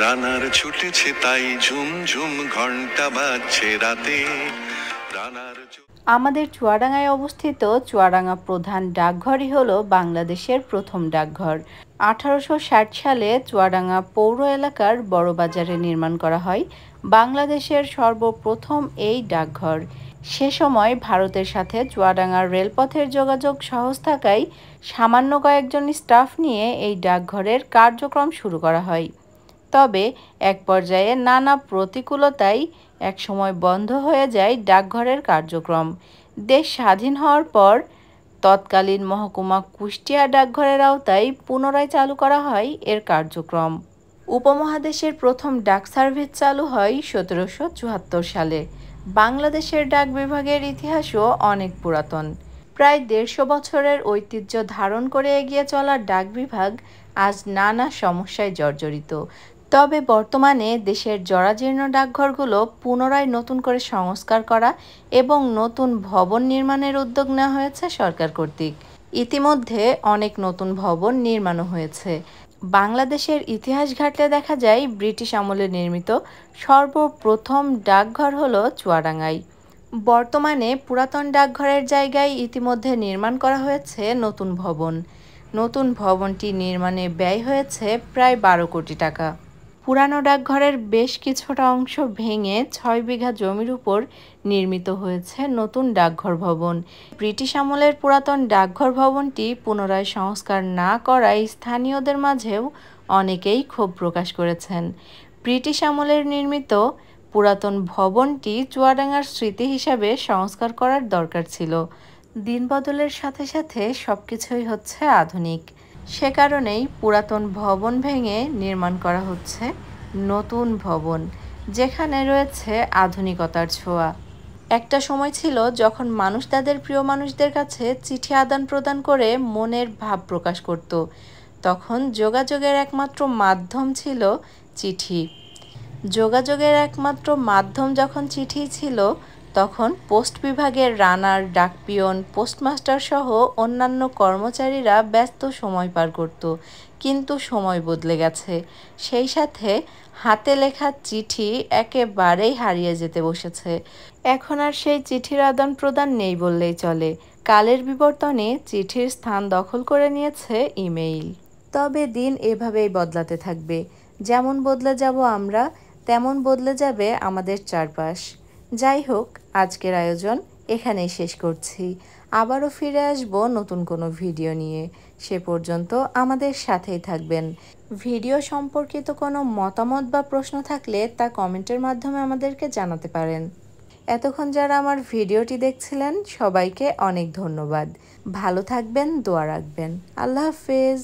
রানার ছুটেছে তাই ঝুম ঝুম ঘন্টা বাজছে রাতে। আমাদের চুয়াডাঙ্গায় অবস্থিত চুয়াডাঙ্গা প্রধান ডাকঘরই হলো বাংলাদেশের প্রথম ডাকঘর। 1860 সালে চুয়াডাঙ্গা পৌর এলাকার বড়বাজারে নির্মাণ করা হয় বাংলাদেশের সর্বপ্রথম এই ডাকঘর। সে সময় ভারতের সাথে চুয়াডাঙ্গার রেলপথের যোগাযোগ সহজ থাকায় সামান্য কয়েকজন স্টাফ নিয়ে এই ডাকঘরের কার্যক্রম শুরু করা হয়। তবে এক পর্যায়ে নানা প্রতিকূলতায় একসময় বন্ধ হয়ে যায় ডাকঘরের কার্যক্রম। দেশ স্বাধীন হওয়ার পর তৎকালীন মহকুমা কুষ্টিয়া ডাকঘরের আওতায় পুনরায় চালু করা হয় এর কার্যক্রম। উপমহাদেশের প্রথম ডাক সার্ভিস চালু হয় 1774 সালে। বাংলাদেশের ডাক বিভাগের ইতিহাসও অনেক পুরাতন। প্রায় 150 বছরের ঐতিহ্য ধারণ করে এগিয়ে চলা ডাক বিভাগ আজ নানা সমস্যায় জর্জরিত। তবে বর্তমানে দেশের জরাজীর্ণ ডাকঘরগুলো পুনরায় নতুন করে সংস্কার করা এবং নতুন ভবন নির্মাণের উদ্যোগ নেওয়া হয়েছে সরকার কর্তৃক। ইতিমধ্যে অনেক নতুন ভবন নির্মাণও হয়েছে। বাংলাদেশের ইতিহাস ঘাটলে দেখা যায় ব্রিটিশ আমলে নির্মিত সর্বপ্রথম ডাকঘর হলো চুয়াডাঙ্গায়। বর্তমানে পুরাতন ডাকঘরের জায়গায় ইতিমধ্যে নির্মাণ করা হয়েছে নতুন ভবন। নতুন ভবনটি নির্মাণে ব্যয় হয়েছে প্রায় 12 কোটি টাকা। পুরানো ডাকঘরের বেশ কিছুটা অংশ ভেঙে 6 বিঘা জমির উপর নির্মিত হয়েছে নতুন ডাকঘর ভবন। ব্রিটিশ আমলের পুরাতন ডাকঘর ভবনটি পুনরায় সংস্কার না করায় স্থানীয়দের মাঝেও অনেকেই ক্ষোভ প্রকাশ করেছেন। ব্রিটিশ আমলের নির্মিত পুরাতন ভবনটি চুয়াডাঙ্গার স্মৃতি হিসাবে সংস্কার করার দরকার ছিল। দিন বদলের সাথে সাথে সবকিছুই হচ্ছে আধুনিক। সে কারণেই পুরাতন ভবন ভেঙে নির্মাণ করা হচ্ছে নতুন ভবন, যেখানে রয়েছে আধুনিকতার ছোঁয়া। একটা সময় ছিল যখন মানুষ তাদের প্রিয় মানুষদের কাছে চিঠি আদান প্রদান করে মনের ভাব প্রকাশ করত। তখন যোগাযোগের একমাত্র মাধ্যম ছিল চিঠি। যোগাযোগের একমাত্র মাধ্যম যখন চিঠি ছিল, তখন পোস্ট বিভাগের রানার, ডাকপিয়ন, পোস্টমাস্টার সহ অন্যান্য কর্মচারীরা ব্যস্ত সময় পার করত। কিন্তু সময় বদলে গেছে। সেই সাথে হাতে লেখা চিঠি একেবারেই হারিয়ে যেতে বসেছে। এখন আর সেই চিঠির আদান প্রদান নেই বললেই চলে। কালের বিবর্তনে চিঠির স্থান দখল করে নিয়েছে ইমেইল। তবে দিন এভাবেই বদলাতে থাকবে। যেমন বদলে যাব আমরা, তেমন বদলে যাবে আমাদের চারপাশ। যাই হোক, আজকের আয়োজন এখানেই শেষ করছি। আবারও ফিরে আসব নতুন কোনো ভিডিও নিয়ে। সে পর্যন্ত আমাদের সাথেই থাকবেন। ভিডিও সম্পর্কিত কোনো মতামত বা প্রশ্ন থাকলে তা কমেন্টের মাধ্যমে আমাদেরকে জানাতে পারেন। এতক্ষণ যারা আমার ভিডিওটি দেখছিলেন সবাইকে অনেক ধন্যবাদ। ভালো থাকবেন, দোয়া রাখবেন। আল্লাহ হাফেজ।